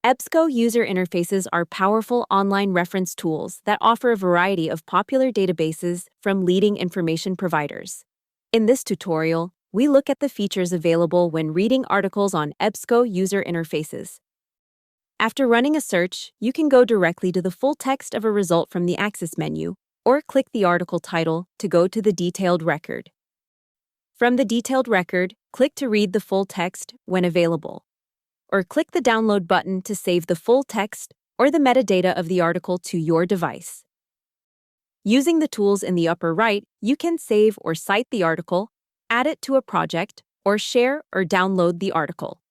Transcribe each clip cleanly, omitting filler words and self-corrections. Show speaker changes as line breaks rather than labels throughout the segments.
EBSCO User Interfaces are powerful online reference tools that offer a variety of popular databases from leading information providers. In this tutorial, we look at the features available when reading articles on EBSCO User Interfaces. After running a search, you can go directly to the full text of a result from the Access menu, or click the article title to go to the detailed record. From the detailed record, click to read the full text when available, or click the download button to save the full text or the metadata of the article to your device. Using the tools in the upper right, you can save or cite the article, add it to a project, or share or download the article.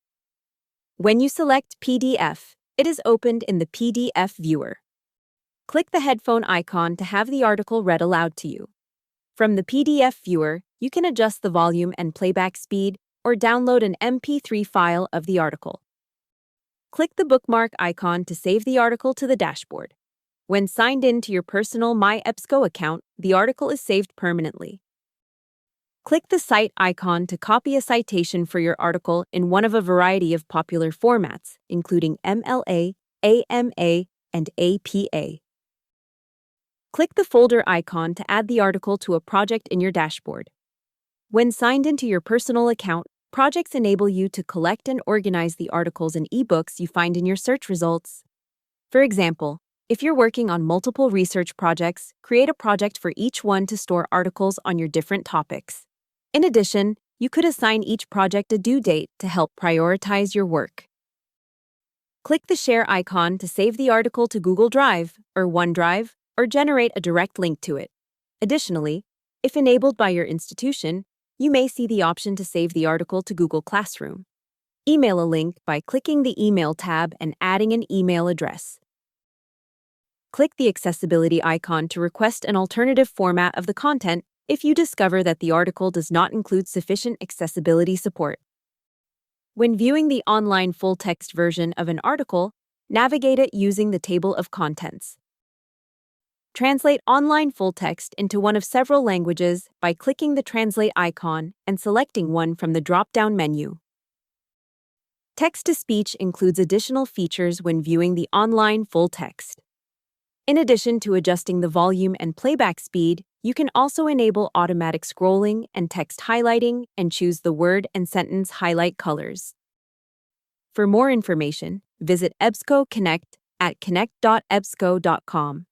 When you select PDF, it is opened in the PDF viewer. Click the headphone icon to have the article read aloud to you. From the PDF viewer, you can adjust the volume and playback speed or download an MP3 file of the article. Click the bookmark icon to save the article to the dashboard. When signed in to your personal EBSCO account, the article is saved permanently. Click the Cite icon to copy a citation for your article in one of a variety of popular formats, including MLA, AMA, and APA. Click the folder icon to add the article to a project in your dashboard. When signed into your personal account, projects enable you to collect and organize the articles and ebooks you find in your search results. For example, if you're working on multiple research projects, create a project for each one to store articles on your different topics. In addition, you could assign each project a due date to help prioritize your work. Click the Share icon to save the article to Google Drive or OneDrive, or generate a direct link to it. Additionally, if enabled by your institution, you may see the option to save the article to Google Classroom. Email a link by clicking the Email tab and adding an email address. Click the Accessibility icon to request an alternative format of the content if you discover that the article does not include sufficient accessibility support. When viewing the online full-text version of an article, navigate it using the table of contents. Translate online full text into one of several languages by clicking the Translate icon and selecting one from the drop-down menu. Text-to-speech includes additional features when viewing the online full text. In addition to adjusting the volume and playback speed, you can also enable automatic scrolling and text highlighting and choose the word and sentence highlight colors. For more information, visit EBSCO Connect at connect.ebsco.com.